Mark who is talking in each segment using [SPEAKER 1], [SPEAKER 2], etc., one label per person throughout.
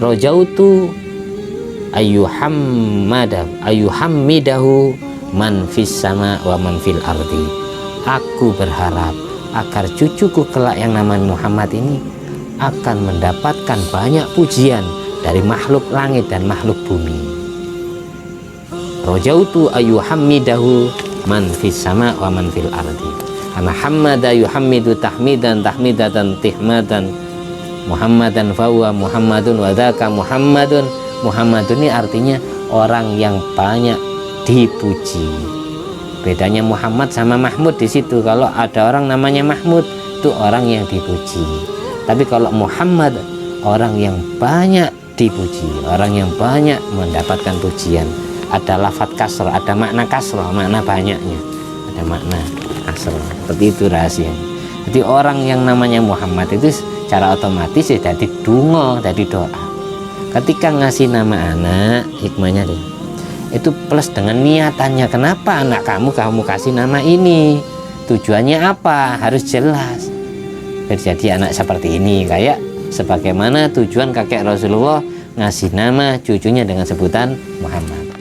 [SPEAKER 1] rojautu ayyuhammidahu man fis sama wa man fil ardi. Aku berharap agar cucuku kelak yang namanya Muhammad ini akan mendapatkan banyak pujian dari makhluk langit dan makhluk bumi. Rojautu ayyuhammidahu man fis sama wa man fil ardi. Ana hammada yuhammidu tahmidan tahmidatan tihmadan Muhammadan fahuwa Muhammadun wa dzaka Muhammadun. Muhammadun ini artinya orang yang banyak dipuji. Bedanya Muhammad sama Mahmud di situ. Kalau ada orang namanya Mahmud itu orang yang dipuji. Tapi kalau Muhammad orang yang banyak dipuji, orang yang banyak mendapatkan pujian. Ada lafadz kasr, ada makna kasr, makna banyaknya, ada makna kasr. Seperti itu rahasianya. Jadi orang yang namanya Muhammad itu secara otomatis ya jadi dungo, jadi doa. Ketika ngasih nama anak, hikmahnya deh, itu plus dengan niatannya. Kenapa anak kamu kasih nama ini? Tujuannya apa? Harus jelas. Jadi anak seperti ini, kayak sebagaimana tujuan kakek Rasulullah ngasih nama cucunya dengan sebutan Muhammad.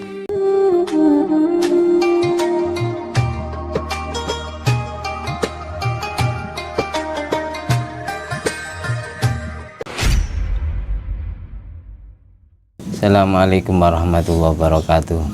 [SPEAKER 1] Assalamualaikum warahmatullahi wabarakatuh.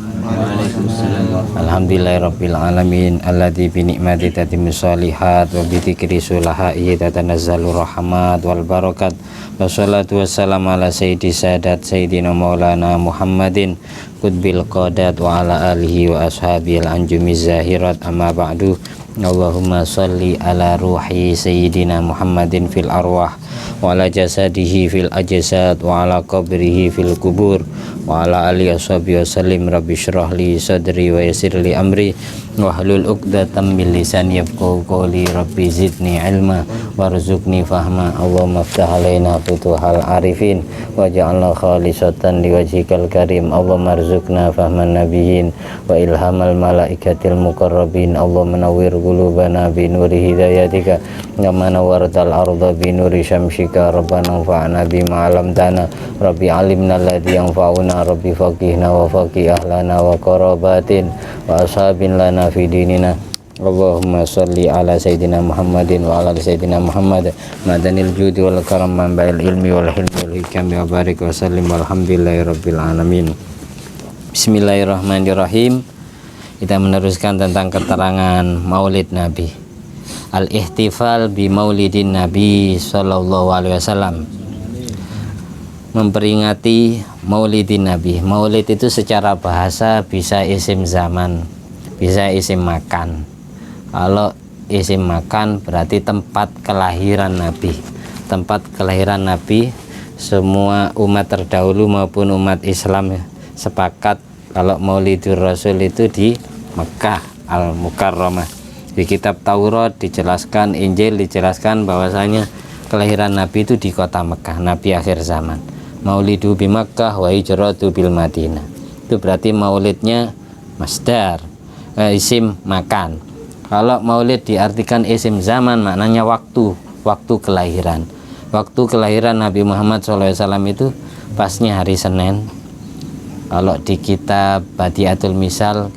[SPEAKER 1] Alhamdulillahirabbil alamin alladzi bi ni'mati tatimmu sholihat wa bi dzikri sulahai tatanazzalu rahmat wal barakat. Wassalatu wassalamu ala sayyidi sadat sayyidina maulana Muhammadin qutbil qadat wa ala alihi wa ashabil anjumi zahirat. Amma ba'du. Allahumma sholli ala ruhi sayyidina Muhammadin fil arwah wa ala jasadihi fil ajsad wa ala qabrihi fil kubur wa ala alihi washabihi wasallim. Rabbi shrah li sadri wa yassir li amri wahlul 'uqdatam min lisani yafqahu qawli. Rabbi zidni ilma warzuqni fahma. Allahumma iftah alaina futuhal arifin waj'alna khalisatan liwajhikal karim. Allahumma arzuqna fahman nabiyyin wa ilhamal malaikatil muqarrabin. Allahumma nawwir qulubana bi nuri hidayatika kama nawwartal arda bi nuri syamsika. Rabbana anfa'na bima 'allamtana. Rabbi 'allimna alladhi yanfa'una. Rabbi faqihna wa faqih ahlana wa qarabatin wa ashabin lana fi dinina. Allahumma sholli ala sayyidina Muhammadin wa ala sayyidina Muhammad madanil judi wal karam manba'il ilmi wal hilmi wal hikam wa barik wa sallim walhamdulillahirabbil alamin. Bismillahirrahmanirrahim. Kita meneruskan tentang keterangan Maulid Nabi. Al-ihtifal bi Maulidin Nabi sallallahu alaihi wasallam. Memperingati Maulidin Nabi. Maulid itu secara bahasa bisa isim zaman, bisa isim makan. Kalau isim makan berarti tempat kelahiran Nabi. Tempat kelahiran Nabi, semua umat terdahulu maupun umat Islam sepakat kalau Maulidur Rasul itu di Mekah Al-Mukarramah. Di kitab Taurat dijelaskan, Injil dijelaskan bahwasanya kelahiran Nabi itu di kota Mekah, Nabi akhir zaman. Maulidu bi Makkah wa hijratu bil Madinah. Itu berarti maulidnya masdar, isim makan. Kalau maulid diartikan isim zaman, maknanya waktu kelahiran. Waktu kelahiran Nabi Muhammad SAW itu pasnya hari Senin. Kalau di kitab Badiatul Misal,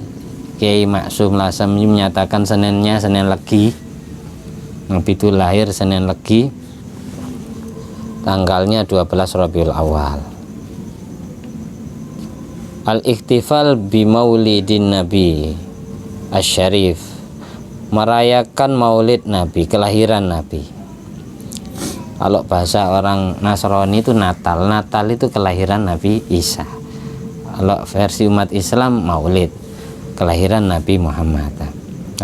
[SPEAKER 1] Kiai Maksum Lasami menyatakan Seninnya Senin Legi. Nabi itu lahir Senin Legi, tanggalnya 12 Rabiul Awal. Al-ihtifal bi Maulidin Nabi Asy-Syarif, merayakan Maulid Nabi, kelahiran Nabi. Kalau bahasa orang Nasrani itu Natal. Natal itu kelahiran Nabi Isa. Kalau versi umat Islam Maulid, kelahiran Nabi Muhammad.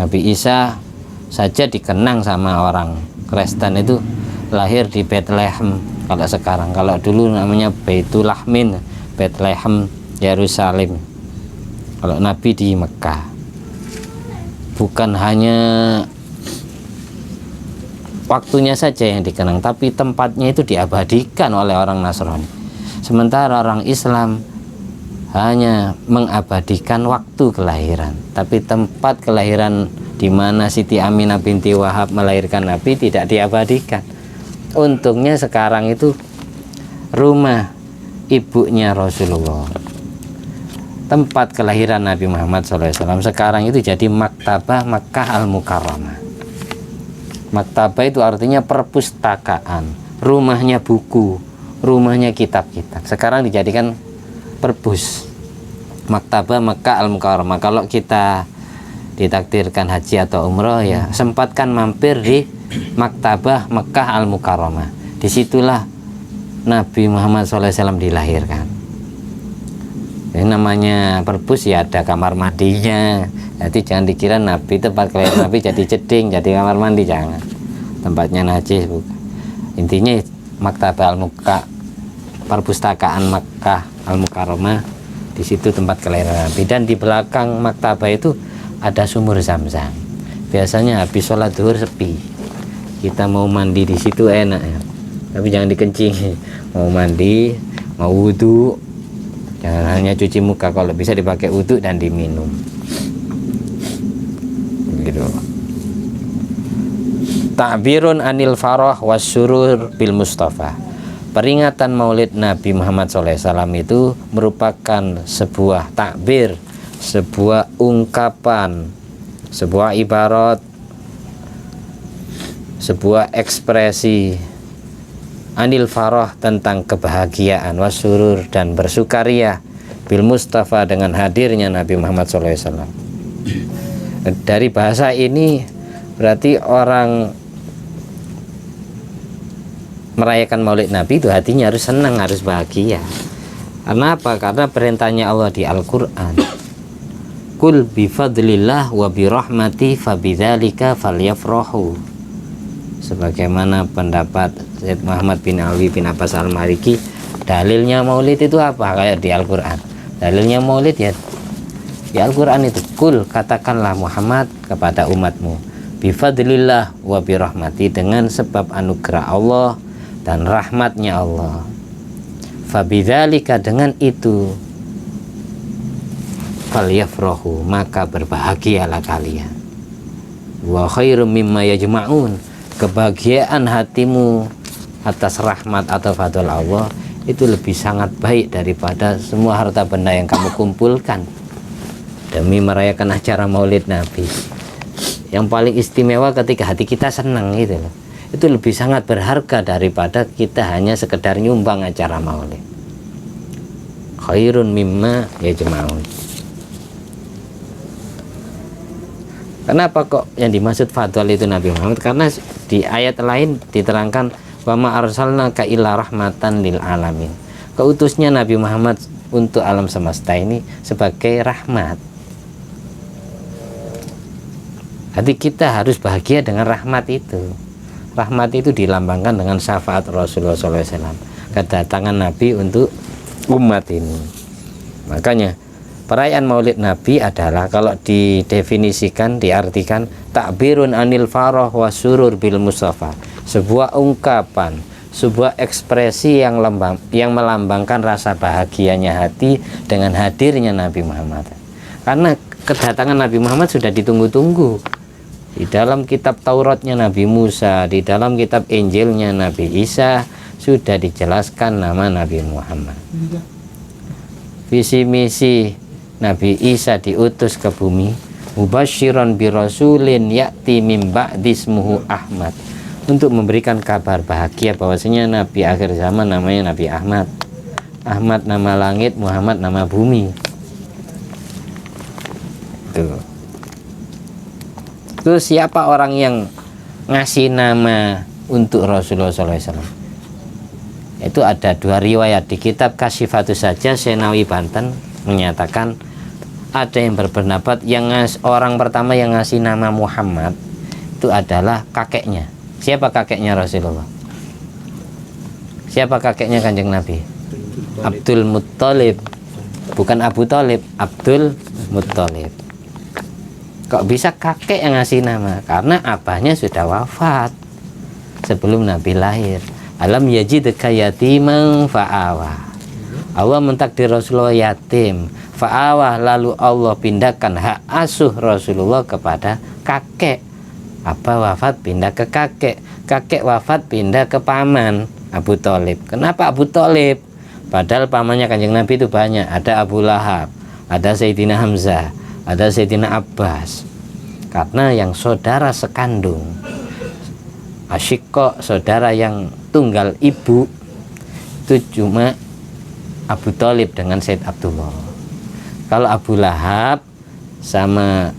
[SPEAKER 1] Nabi Isa saja dikenang sama orang Kristen itu lahir di Bethlehem. Kalau sekarang, kalau dulu namanya Baitulahmin, Bethlehem, Yerusalem. Kalau Nabi di Mekah. Bukan hanya waktunya saja yang dikenang, tapi tempatnya itu diabadikan oleh orang Nasrani. Sementara orang Islam hanya mengabadikan waktu kelahiran, tapi tempat kelahiran di mana Siti Aminah binti Wahab melahirkan Nabi tidak diabadikan. Untungnya sekarang itu rumah ibunya Rasulullah. Tempat kelahiran Nabi Muhammad SAW sekarang itu jadi Maktabah Makkah Al-Mukarramah. Maktabah itu artinya perpustakaan, rumahnya buku, rumahnya kitab-kitab. Sekarang dijadikan perpus, Maktabah Makkah Al-Mukarramah. Kalau kita ditakdirkan haji atau umroh, ya sempatkan mampir di Maktabah Makkah Al-Mukarramah. Disitulah Nabi Muhammad SAW dilahirkan. Yang namanya perpus ya ada kamar mandinya. Jadi jangan dikira Nabi, tempat kelahiran Nabi jadi jeding, jadi kamar mandi, jangan. Tempatnya najis, bukan. Intinya Maktabah Al-Mukkah, perpustakaan Makkah Al-Mukarramah, di situ tempat kelahiran Nabi. Dan di belakang maktabah itu ada sumur Zam-Zam. Biasanya habis sholat zuhur sepi, kita mau mandi di situ enak ya, tapi jangan dikencing. Mau mandi, mau wudhu, jangan hanya cuci muka, kalau bisa dipakai wudhu dan diminum gitu. Ta'birun anil farah wasyurur bil Mustafa. Peringatan Maulid Nabi Muhammad SAW itu merupakan sebuah takbir, sebuah ungkapan, sebuah ibarat, sebuah ekspresi anil farah tentang kebahagiaan, wasyurur dan bersukaria bil Mustafa dengan hadirnya Nabi Muhammad SAW. Dari bahasa ini berarti orang merayakan Maulid Nabi itu hatinya harus senang, harus bahagia. Karena apa? Karena perintahnya Allah di Al-Quran, Kul bifadlillah wa birahmati fabidzalika falyafrahu. Sebagaimana pendapat Syed Muhammad bin Ali bin Abbas Al-Maliki, dalilnya Maulid itu apa? Kayak di Al-Quran. Dalilnya Maulid ya di Al-Quran itu, Kul, katakanlah Muhammad kepada umatmu, bifadlillah wa birahmati, dengan sebab anugerah Allah dan rahmatnya Allah, fabidzalika, dengan itu, falyafrahu, maka berbahagialah kalian, wa khairum mimma yajma'un, kebahagiaan hatimu atas rahmat atau fadl Allah itu lebih sangat baik daripada semua harta benda yang kamu kumpulkan demi merayakan acara Maulid Nabi. Yang paling istimewa ketika hati kita senang gitu loh. Itu lebih sangat berharga daripada kita hanya sekedar nyumbang acara Maulid. Khairun mimma yajma'un. Kenapa kok yang dimaksud fadl itu Nabi Muhammad? Karena di ayat lain diterangkan, wa ma arsalnaka illa rahmatan lil alamin. Keutusnya Nabi Muhammad untuk alam semesta ini sebagai rahmat. Jadi kita harus bahagia dengan rahmat itu. Rahmat itu dilambangkan dengan syafaat Rasulullah SAW, kedatangan Nabi untuk umat ini. Makanya perayaan Maulid Nabi adalah, kalau didefinisikan, diartikan, takbirun anil farah wa surur bil Mustafa, sebuah ungkapan, sebuah ekspresi yang melambangkan rasa bahagianya hati dengan hadirnya Nabi Muhammad. Karena kedatangan Nabi Muhammad sudah ditunggu-tunggu. Di dalam kitab Tauratnya Nabi Musa, di dalam kitab Injilnya Nabi Isa sudah dijelaskan nama Nabi Muhammad. Visi misi Nabi Isa diutus ke bumi, mubasyiran bi rasulin ya'ti mim ba'dismuhu Ahmad, untuk memberikan kabar bahagia bahwasanya Nabi akhir zaman namanya Nabi Ahmad. Ahmad nama langit, Muhammad nama bumi. Tuh. Terus siapa orang yang ngasih nama untuk Rasulullah SAW? Itu ada dua riwayat. Di kitab Kasyifatus Saja, Senawi Banten menyatakan ada yang berpendapat yang orang pertama yang ngasih nama Muhammad itu adalah kakeknya. Siapa kakeknya Rasulullah? Siapa kakeknya Kanjeng Nabi? Abdul Muttalib. Bukan Abu Thalib, Abdul Muttalib. Kok bisa kakek yang ngasih nama? Karena abahnya sudah wafat sebelum Nabi lahir. Alam yajidka yatiman fa'awa. Allah mentakdir Rasulullah yatim, fa'awa, lalu Allah pindahkan hak asuh Rasulullah kepada kakek. Abah wafat pindah ke kakek, kakek wafat pindah ke paman Abu Thalib. Kenapa Abu Thalib? Padahal pamannya Kanjeng Nabi itu banyak. Ada Abu Lahab, ada Sayyidina Hamzah, ada Sayyidina Abbas. Karena yang saudara sekandung, asyikko, saudara yang tunggal ibu, itu cuma Abu Thalib dengan Said Abdullah. Kalau Abu Lahab sama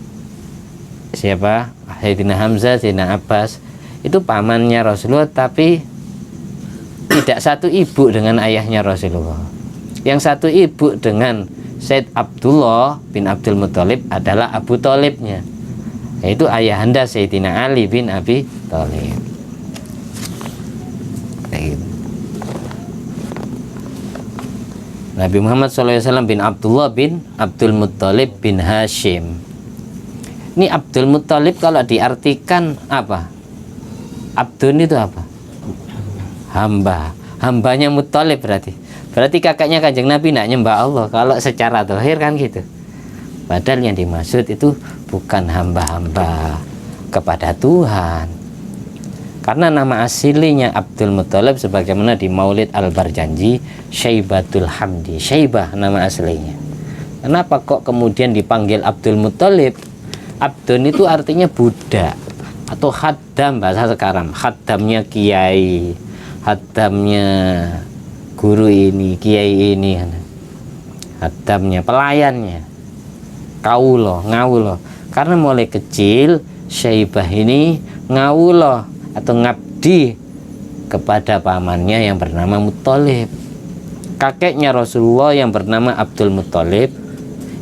[SPEAKER 1] siapa, Sayyidina Hamzah, Sayyidina Abbas, itu pamannya Rasulullah, tapi tidak satu ibu dengan ayahnya Rasulullah. Yang satu ibu dengan Said Abdullah bin Abdul Muthalib adalah Abu Thalibnya, yaitu ayahanda Sayyidina Ali bin Abi Thalib. Nabi Muhammad SAW bin Abdullah bin Abdul Muthalib bin Hashim. Ini Abdul Muthalib kalau diartikan apa? Abdun itu apa? Hamba. Hambanya Muthalib berarti. Berarti kakaknya Kanjeng Nabi tidak nyembah Allah. Kalau secara zahir kan gitu. Padahal yang dimaksud itu bukan hamba-hamba kepada Tuhan. Karena nama aslinya Abdul Muthalib sebagaimana di Maulid Al-Barjanji, Syaibatul Hamdi. Syaibah nama aslinya. Kenapa kok kemudian dipanggil Abdul Muthalib? Abdun itu artinya budak atau khaddam bahasa sekarang. Khaddamnya kiai, khaddamnya guru ini, kiai ini. Khaddamnya, pelayannya. Kaulo, ngawulo. Karena mulai kecil Syaibah ini ngawulo atau ngabdi kepada pamannya yang bernama Muthalib. Kakeknya Rasulullah yang bernama Abdul Muthalib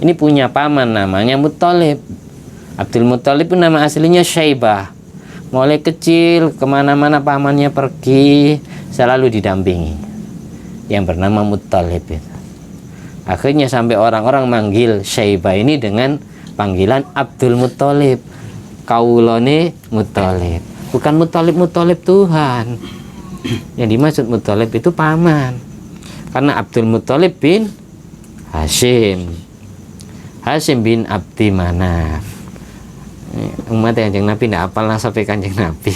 [SPEAKER 1] ini punya paman namanya Muthalib. Abdul Muthalib itu nama aslinya Syaibah. Mulai kecil kemana-mana pamannya pergi selalu didampingi yang bernama Muthalib itu. Akhirnya sampai orang-orang manggil Syaibah ini dengan panggilan Abdul Muthalib. Kaulone Muthalib. Bukan Muthalib Tuhan. Yang dimaksud Muthalib itu paman. Karena Abdul Muthalib bin Hashim. Hashim bin Abdi Manaf. Umat Kanjeng Nabi tidak apalah sampai Kanjeng Nabi.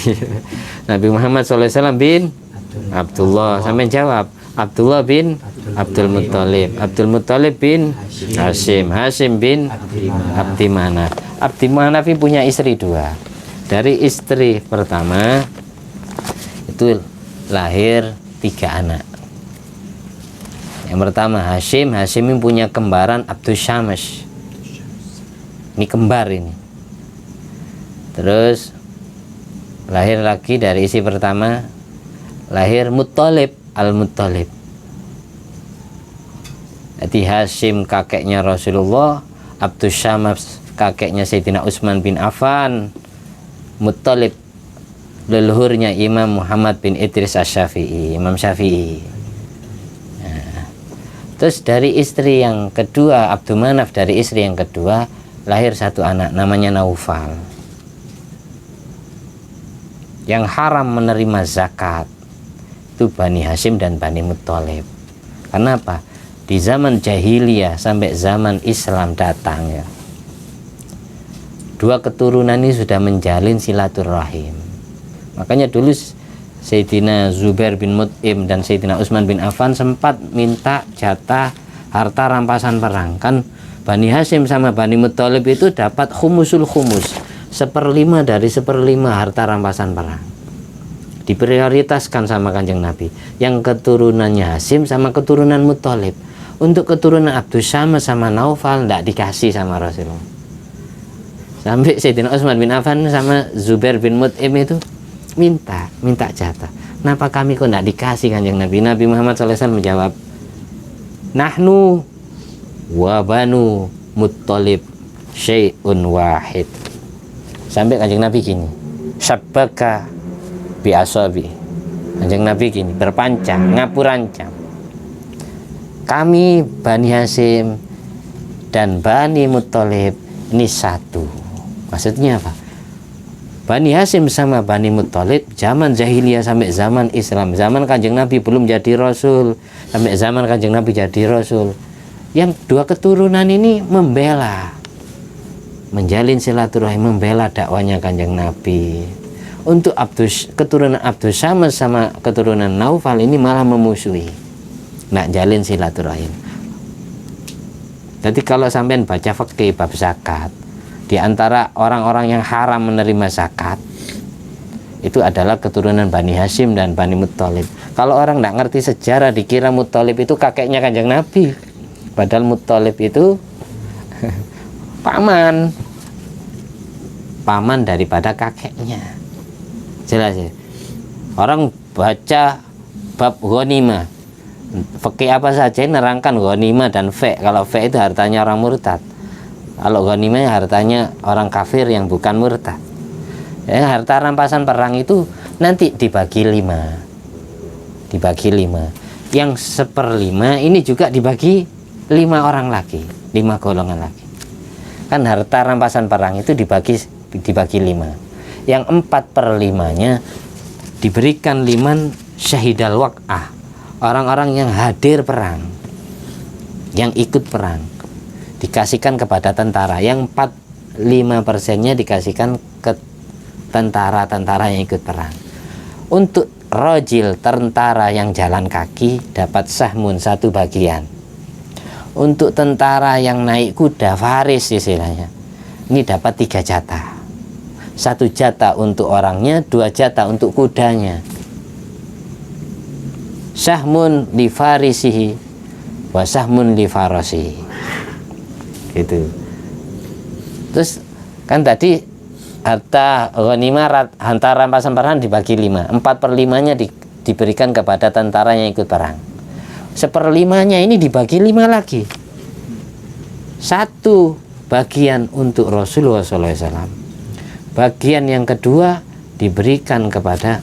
[SPEAKER 1] Nabi Muhammad SAW bin Abdullah. Sampai jawab Abdullah bin Abdul Muthalib. Abdul Muthalib bin Hashim. Hashim bin Abdi Manaf. Abdi Manaf ini punya istri dua. Dari istri pertama itu lahir 3 anak. Yang pertama Hashim. Hashim ini punya kembaran Abdus Syams. Ini kembar ini. Terus lahir lagi dari istri pertama, lahir Muthalib, Al-Muthalib. Jadi Hashim kakeknya Rasulullah, Abdus Syams kakeknya Sayyidina Utsman bin Affan, Muthalib leluhurnya Imam Muhammad bin Idris Asy-Syafi'i, Imam Syafi'i. Nah, terus dari istri yang kedua, Abdul Manaf dari istri yang kedua lahir 1 anak namanya Naufal. Yang haram menerima zakat itu Bani Hashim dan Bani Muthalib. Kenapa? Di zaman jahiliyah sampai zaman Islam datang ya, 2 keturunan ini sudah menjalin silaturahim. Makanya dulu Sayyidina Zubair bin Mut'im dan Sayyidina Utsman bin Affan sempat minta jatah harta rampasan perang. Kan Bani Hashim sama Bani Muthalib itu dapat khumusul khumus, 1/5 dari 1/5 harta rampasan perang. Diprioritaskan sama Kanjeng Nabi. Yang keturunannya Hashim sama keturunan Muthalib. Untuk keturunan Abdus Syams sama Naufal tidak dikasih sama Rasulullah. Sampai Sayyidina Utsman bin Affan sama Zubair bin Mut'im itu minta jatah. Kenapa kami kok tidak dikasih Kanjeng Nabi? Nabi Muhammad SAW menjawab, nahnu wa banu Muthalib syai'un wahid. Sampai Kanjeng Nabi gini, sabbaka bi asabi. Kanjeng Nabi gini, berpancang, ngapurancang. Kami Bani Hashim dan Bani Muthalib ini satu. Maksudnya apa? Bani Hashim sama Bani Muthalib zaman jahiliyah sampai zaman Islam, zaman Kanjeng Nabi belum jadi Rasul, sampai zaman Kanjeng Nabi jadi Rasul, yang 2 keturunan ini membela, menjalin silaturahim, membela dakwanya Kanjeng Nabi. Untuk keturunan Abdus Syams sama keturunan Naufal ini malah memusuhi. nggak jalin silaturahim. Jadi kalau sampean baca fikih bab zakat, di antara orang-orang yang haram menerima zakat itu adalah keturunan Bani Hashim dan Bani Muttalib. Kalau orang nggak ngerti sejarah dikira Muttalib itu kakeknya Kanjeng Nabi, padahal Muttalib itu paman daripada kakeknya. Jelas ya. Orang baca bab ghanimah, fikih apa saja nerangkan ghanimah dan fe. Kalau fe itu hartanya orang murtad, kalau ghanimah hartanya orang kafir yang bukan murtad. Ya, harta rampasan perang itu nanti dibagi 5. Yang 1/5 ini juga dibagi 5 orang lagi, 5 golongan lagi. Kan harta rampasan perang itu dibagi 5. Yang 4/5-nya diberikan liman syahidal waq'ah, orang-orang yang hadir perang, yang ikut perang, dikasihkan kepada tentara. Yang 45%-nya dikasihkan ke tentara-tentara yang ikut perang. Untuk rojil, tentara yang jalan kaki, dapat sahmun 1 bagian. Untuk tentara yang naik kuda, faris istilahnya, ini dapat 3 jatah. 1 jatah untuk orangnya, 2 jatah untuk kudanya. Sahmun li farisihi wa sahmun li farasihi. Gitu. Terus kan tadi harta ghanimah, harta rampasan perang dibagi 5. 4/5-nya diberikan kepada tentara yang ikut perang. 1/5-nya ini dibagi 5 lagi. 1 bagian untuk Rasulullah SAW. Bagian yang kedua diberikan kepada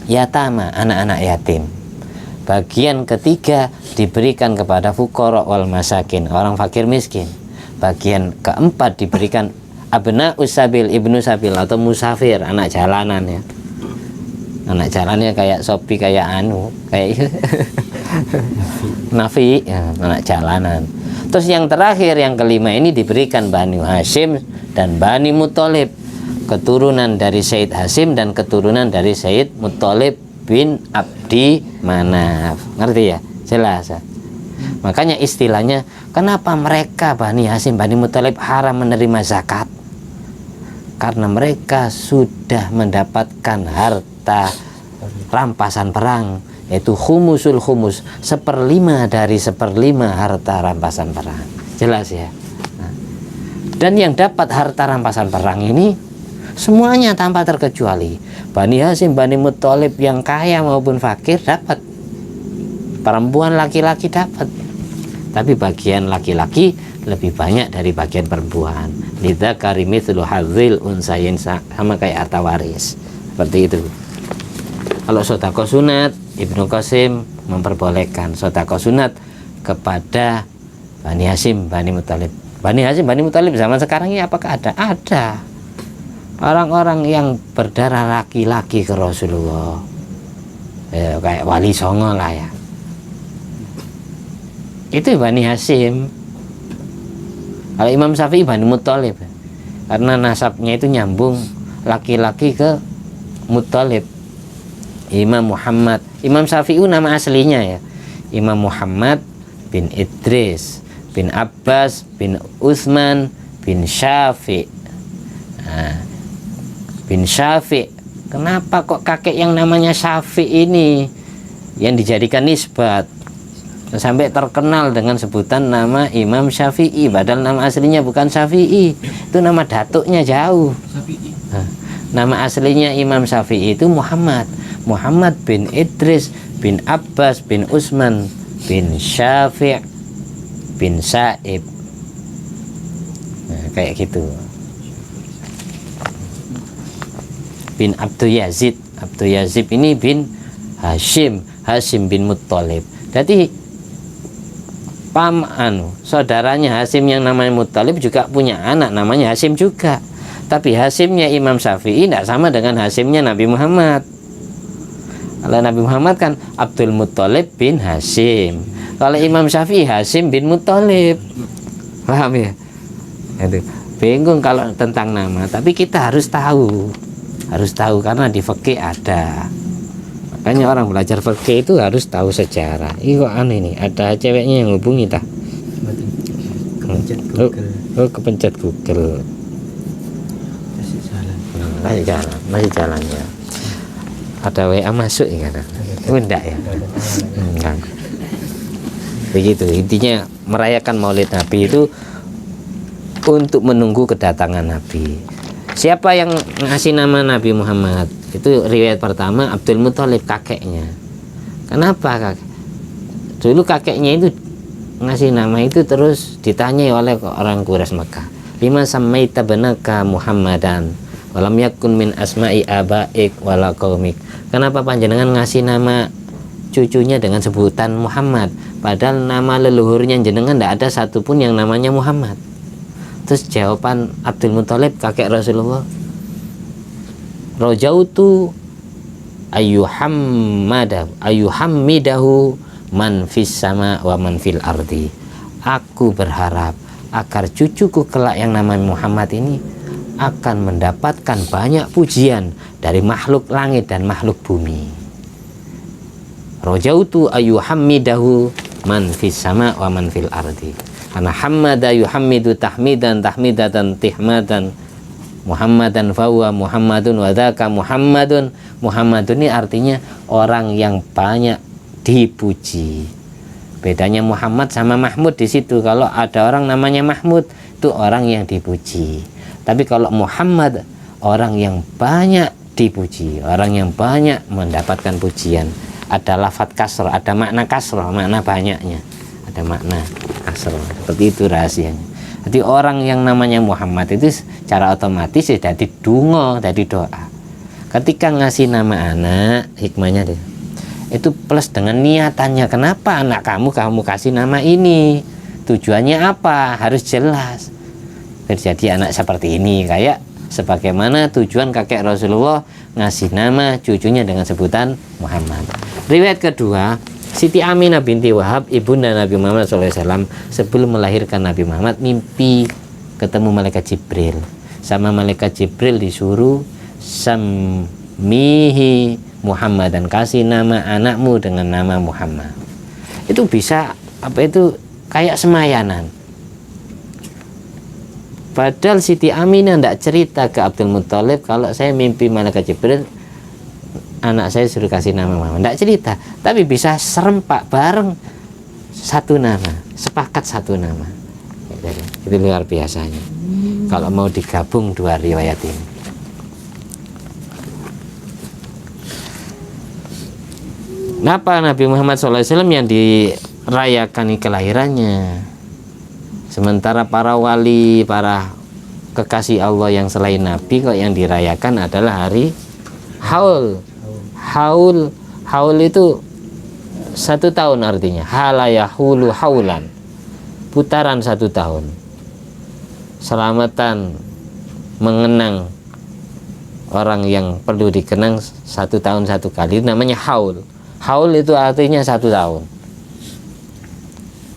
[SPEAKER 1] yatama, anak-anak yatim. Bagian ketiga diberikan kepada fuqara wal masakin, orang fakir miskin. Bagian keempat diberikan abna usabil, ibnu sabil atau musafir, anak jalanan ya. Anak jalannya kayak Sopi, kayak kayak Nafi ya, anak jalanan. Terus yang terakhir, yang kelima ini diberikan Bani Hashim dan Bani Muttalib, keturunan dari Sayyid Hashim dan keturunan dari Sayyid Muttalib bin Abdi Manaf. Ngerti ya? Jelas ya? Makanya istilahnya, kenapa mereka Bani Hashim, Bani Muttalib haram menerima zakat? Karena mereka sudah mendapatkan harta rampasan perang, yaitu khumusul khumus, 1/5 dari 1/5 harta rampasan perang. Jelas ya. Dan yang dapat harta rampasan perang ini semuanya tanpa terkecuali, Bani Hashim, Bani Muttalib yang kaya maupun fakir dapat. Perempuan, laki-laki dapat. Tapi bagian laki-laki lebih banyak dari bagian perempuan. Lidzakari mithlu hadzil unsayin, sama kayak harta waris. Seperti itu. Kalau sedekah sunat, Ibnu Qasim memperbolehkan sedekah sunat kepada Bani Hashim, Bani Muttalib. Bani Hashim, Bani Muttalib zaman sekarang ini apakah ada? Ada. Orang-orang yang berdarah laki-laki ke Rasulullah, ya, kayak Wali Songo lah ya. Itu Bani Hashim. Kalau Imam Syafi'i Bani Muttalib, karena nasabnya itu nyambung laki-laki ke Muttalib. Imam Muhammad, Imam Syafi'i nama aslinya ya, Imam Muhammad bin Idris bin Abbas bin Utsman bin Syafi'. Nah, bin Syafi'. Kenapa kok kakek yang namanya Syafi' ini yang dijadikan nisbat sampai terkenal dengan sebutan nama Imam Syafi'i, padahal nama aslinya bukan Syafi'i, itu nama datuknya jauh. Nah, nama aslinya Imam Syafi'i itu Muhammad bin Idris bin Abbas bin Utsman bin Syafi' bin Sa'ib. Nah, kayak gitu. Bin Abdul Yazid ini bin Hashim bin Muttalib. Jadi saudaranya Hashim yang namanya Muttalib juga punya anak namanya Hashim juga. Tapi Hashimnya Imam Syafi'i tidak sama dengan Hashimnya Nabi Muhammad. Kalau Nabi Muhammad kan Abdul Muttalib bin Hashim. Kalau Imam Syafi'i Hashim bin Muttalib. Paham ya? Itu. Bingung kalau tentang nama, tapi kita harus tahu karena di fikih ada. Banyak orang belajar fikih itu harus tahu sejarah. Ih kok aneh nih, ada ceweknya yang hubungi tah.
[SPEAKER 2] Kepencet Google.
[SPEAKER 1] Oh, kepencet Google. Masih jalan ya. Ada WA masuk ya kan? Oh, enggak ya? Enggak. Begitu intinya, merayakan Maulid Nabi itu untuk menunggu kedatangan Nabi. Siapa yang ngasih nama Nabi Muhammad? Itu riwayat pertama Abdul Muthalib, kakeknya. Kenapa kakek? Dulu kakeknya itu ngasih nama itu, terus ditanyai oleh orang Quraisy Mekah, lima samaita banaka Muhammadan walam yakun min asma'i abaik wala qaumik. Kenapa panjenengan ngasih nama cucunya dengan sebutan Muhammad, padahal nama leluhurnya jenengan tidak ada satupun yang namanya Muhammad? Terus jawaban Abdul Muthalib, kakek Rasulullah, rojautu ayyuhammidahu man fis sama wa man fil ardi. Aku berharap agar cucuku kelak yang namanya Muhammad ini akan mendapatkan banyak pujian dari makhluk langit dan makhluk bumi. Rojautu ayyuhammidahu man fis sama wa man fil ardi. Karena hammada yuhammidu tahmidan tahmidatan tihmadan Muhammadan fahuwa Muhammadun wadaka Muhammadun. Muhammadun ini artinya orang yang banyak dipuji. Bedanya Muhammad sama Mahmud di situ. Kalau ada orang namanya Mahmud, itu orang yang dipuji. Tapi kalau Muhammad, orang yang banyak dipuji, orang yang banyak mendapatkan pujian. Ada lafadz kasroh, ada makna kasroh, makna banyaknya, ada makna kasroh. Seperti itu rahasianya. Jadi orang yang namanya Muhammad itu secara otomatis ya jadi dungo, jadi doa. Ketika ngasih nama anak, hikmahnya deh, itu plus dengan niatannya. Kenapa anak kamu kasih nama ini? Tujuannya apa? Harus jelas. Terjadi anak seperti ini, kayak sebagaimana tujuan kakek Rasulullah ngasih nama cucunya dengan sebutan Muhammad. Riwayat kedua, Siti Aminah binti Wahab, ibunda Nabi Muhammad SAW, sebelum melahirkan Nabi Muhammad, mimpi ketemu malaikat Jibril. Sama malaikat Jibril disuruh, sammihi Muhammad, dan kasih nama anakmu dengan nama Muhammad. Itu bisa kayak semayanan. Padahal Siti Aminah tidak cerita ke Abdul Muthalib, kalau saya mimpi malaikat Jibril, anak saya suruh kasih nama Muhammad. Tidak cerita, tapi bisa serempak bareng satu nama, sepakat satu nama. Itu luar biasanya. Kalau mau digabung dua riwayat ini. Kenapa Nabi Muhammad SAW yang dirayakan kelahirannya, sementara para wali, para kekasih Allah yang selain Nabi kok yang dirayakan adalah hari Haul. Haul itu 1 tahun artinya. Halayahulu haulan, putaran 1 tahun. Selamatan mengenang orang yang perlu dikenang 1 tahun 1 kali, namanya haul. Haul itu artinya 1 tahun.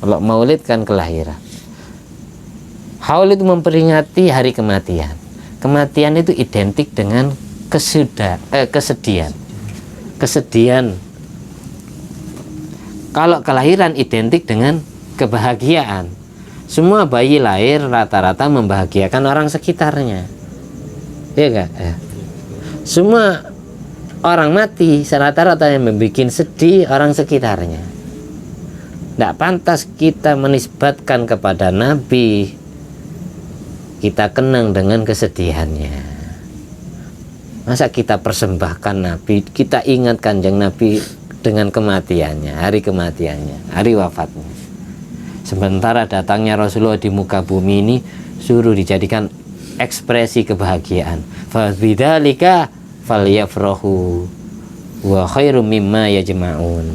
[SPEAKER 1] Kalau maulid kan kelahiran. Haul itu memperingati hari kematian. Kematian itu identik dengan kesedihan. Kalau kelahiran identik dengan kebahagiaan. Semua bayi lahir rata-rata membahagiakan orang sekitarnya, ya kan? Semua orang mati rata-rata yang membuat sedih orang sekitarnya. Tidak pantas kita menisbatkan kepada Nabi kita kenang dengan kesedihannya. Masa kita persembahkan Nabi, kita ingat kanjeng Nabi dengan kematiannya, hari kematiannya, hari wafatnya. Sementara datangnya Rasulullah di muka bumi ini suruh dijadikan ekspresi kebahagiaan. Fa bidzalika falyafrahu wa khairum mimma yajma'un.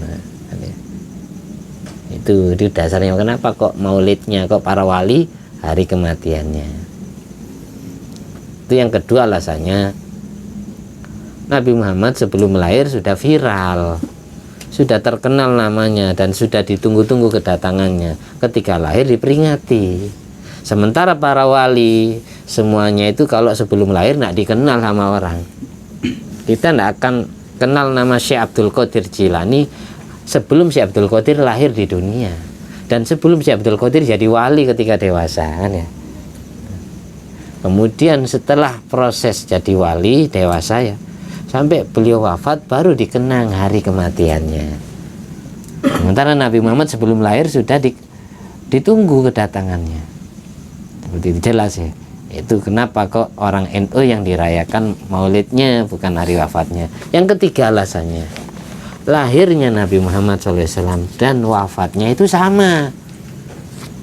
[SPEAKER 1] Itu dasarnya kenapa kok maulidnya, kok para wali hari kematiannya. Itu yang kedua alasannya. Nabi Muhammad sebelum lahir sudah viral, sudah terkenal namanya, dan sudah ditunggu-tunggu kedatangannya. Ketika lahir diperingati. Sementara para wali semuanya itu kalau sebelum lahir tidak dikenal sama orang. Kita tidak akan kenal nama Syekh Abdul Qadir Jilani sebelum Syekh Abdul Qadir lahir di dunia, dan sebelum Syekh Abdul Qadir jadi wali ketika dewasa kan ya. Kemudian setelah proses jadi wali dewasa ya, sampai beliau wafat baru dikenang hari kematiannya. Sementara Nabi Muhammad sebelum lahir sudah ditunggu kedatangannya. Seperti itu jelas ya. Itu kenapa kok orang NU yang dirayakan maulidnya bukan hari wafatnya. Yang ketiga alasannya, lahirnya Nabi Muhammad SAW dan wafatnya itu sama.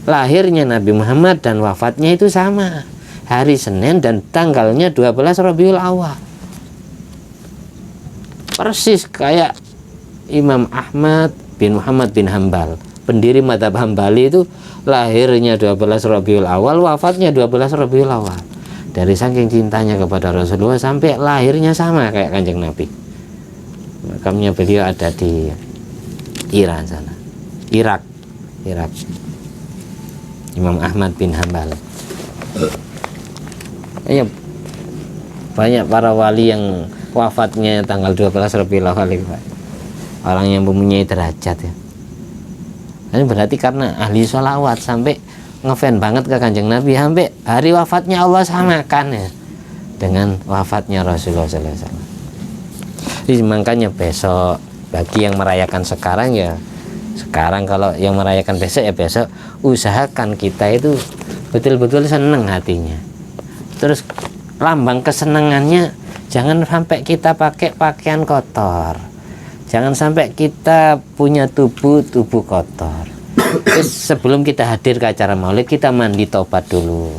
[SPEAKER 1] Lahirnya Nabi Muhammad dan wafatnya itu sama, hari Senin dan tanggalnya 12 Rabiul Awal. Persis kayak Imam Ahmad bin Muhammad bin Hambal, pendiri mazhab Hambali, itu lahirnya 12 Rabiul Awal, wafatnya 12 Rabiul Awal. Dari saking cintanya kepada Rasulullah sampai lahirnya sama kayak Kanjeng Nabi. Makamnya beliau ada di Iran sana, Irak. Imam Ahmad bin Hambal. Ya, banyak para wali yang wafatnya tanggal 12 Rabiul Awal, Pak. Orang yang mempunyai derajat ya. Ini berarti karena ahli sholawat sampai ngefan banget ke Kanjeng Nabi, sampai hari wafatnya Allah samakan ya dengan wafatnya Rasulullah SAW. Jadi makanya besok bagi yang merayakan sekarang ya sekarang, kalau yang merayakan besok ya besok, usahakan kita itu betul-betul senang hatinya. Terus lambang kesenangannya jangan sampai kita pakai pakaian kotor. Jangan sampai kita punya tubuh kotor. Terus sebelum kita hadir ke acara maulid, kita mandi tobat dulu.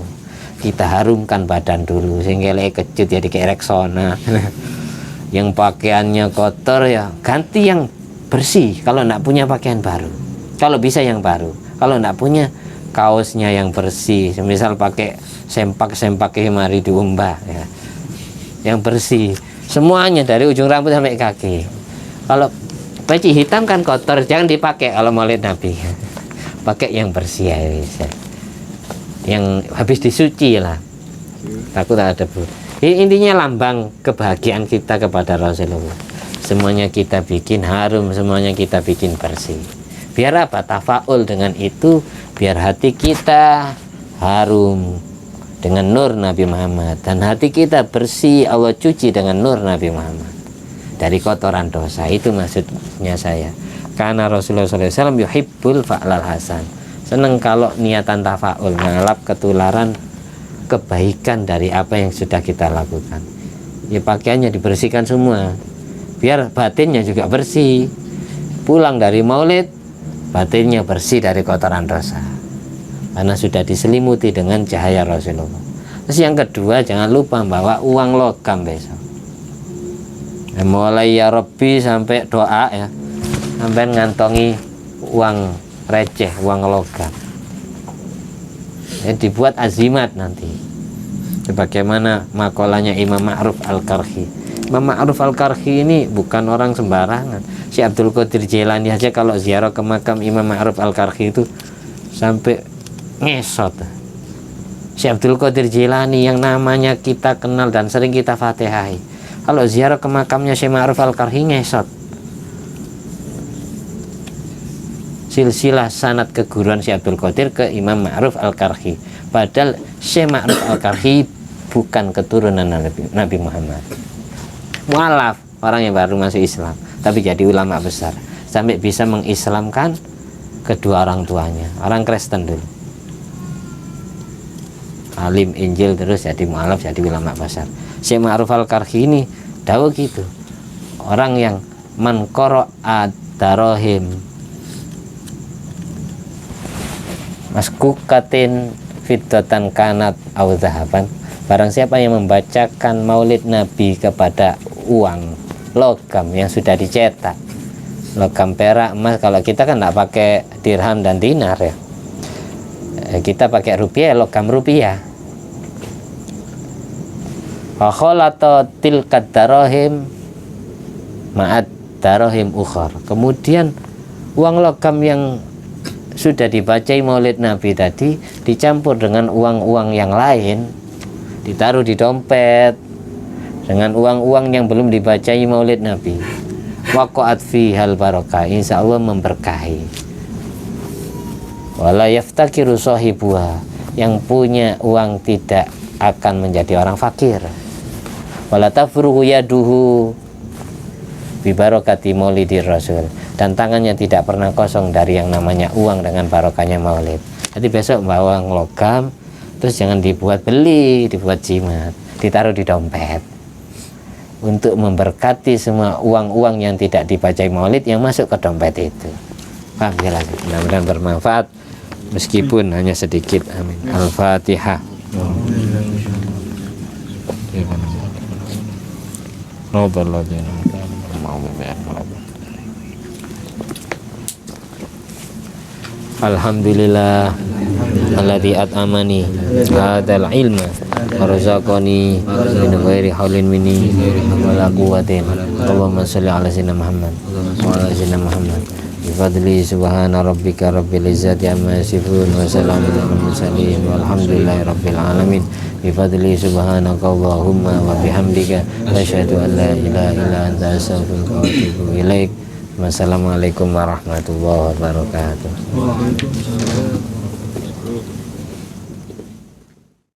[SPEAKER 1] Kita harumkan badan dulu sehingga kecut jadi kayak Rexona. Yang pakaiannya kotor ya ganti yang bersih. Kalau enggak punya pakaian baru, kalau bisa yang baru. Kalau enggak punya, kaosnya yang bersih. Misal pakai sempak mari diumbah ya. Yang bersih. Semuanya dari ujung rambut sampai kaki. Kalau peci hitam kan kotor, jangan dipakai kalau maulid Nabi. Pakai yang bersih ya, bisa. Yang habis disuci lah. Takut ada debu. Intinya lambang kebahagiaan kita kepada Rasulullah. Semuanya kita bikin harum, semuanya kita bikin bersih. Biar apa? Tafaul dengan itu, biar hati kita harum dengan nur Nabi Muhammad, dan hati kita bersih, Allah cuci dengan nur Nabi Muhammad dari kotoran dosa. Itu maksudnya saya. Karena Rasulullah SAW yuhibbul fa'lal hasan, senang kalau niatan tafaul, ngalap ketularan kebaikan dari apa yang sudah kita lakukan. Ya pakaiannya dibersihkan semua, biar batinnya juga bersih. Pulang dari maulid, batinnya bersih dari kotoran dosa, karena sudah diselimuti dengan cahaya Rasulullah. Terus yang kedua, jangan lupa bawa uang logam besok. Mulai ya Rabbi sampai doa ya, sampai ngantongi uang receh, uang logam. Ya, dibuat azimat nanti. Sebagaimana makolanya Imam Ma'ruf Al-Karhi. Imam Ma'ruf Al-Karhi ini bukan orang sembarangan. Syekh Abdul Qadir Jilani aja kalau ziarah ke makam Imam Ma'ruf Al-Karhi itu sampai ngesot. Syekh Abdul Qadir Jilani yang namanya kita kenal dan sering kita fatihai, kalau ziarah ke makamnya Syekh Ma'ruf Al-Karhi ngesot. Silsilah sanad keguruan Syekh Abdul Qadir ke Imam Ma'ruf Al-Karhi. Padahal Syekh Ma'ruf Al-Karhi bukan keturunan Nabi Muhammad. Mualaf, orang yang baru masuk Islam, tapi jadi ulama besar, sampai bisa mengislamkan kedua orang tuanya, orang Kristen dulu. Alim Injil terus jadi mualaf, jadi ulama besar. Syekh Ma'ruf Al-Karhi ini dawuh gitu, orang yang man qara'a darohim maskukatin fiddatan kanat au zahaban, barang siapa yang membacakan maulid Nabi kepada uang logam yang sudah dicetak, logam perak, emas. Kalau kita kan tidak pakai dirham dan dinar ya, kita pakai rupiah, logam rupiah. Fakholata tilkat darohim ma'ad darohim ukhar, kemudian uang logam yang sudah dibacai maulid Nabi tadi dicampur dengan uang-uang yang lain, ditaruh di dompet, dengan uang-uang yang belum dibacai maulid Nabi. Waqa'at fihal barokah, insya Allah memberkahi. Wala yaftakiru sahibuha, yang punya uang tidak akan menjadi orang fakir. Wala tafruhu yaduhu bi barokati maulidir rasul, dan tangannya tidak pernah kosong dari yang namanya uang dengan barokahnya maulid. Jadi besok bawa uang logam, terus jangan dibuat beli, dibuat jimat, ditaruh di dompet untuk memberkati semua uang-uang yang tidak dibacai maulid yang masuk ke dompet itu. Paham ya lagi? Mudah-mudahan bermanfaat meskipun hanya sedikit. Amin. Al-Fatihah. Alhamdulillah alladzi at'amani hadzal ilma warzaqani min ghairi haulin minni wala quwwatin. Allahumma shalli ala sayyidina Muhammad wa ala sayyidina Muhammad bi fadli subhana rabbika rabbil izzati amma yasifun wa salamun alal mursalin walhamdulillahi rabbil alamin. Bi fadli subhanaka Allahumma wa bihamdika asyhadu an la ilaha illa anta astaghfiruka wa atubu ilaik. Wassalamualaikum warahmatullahi wabarakatuh.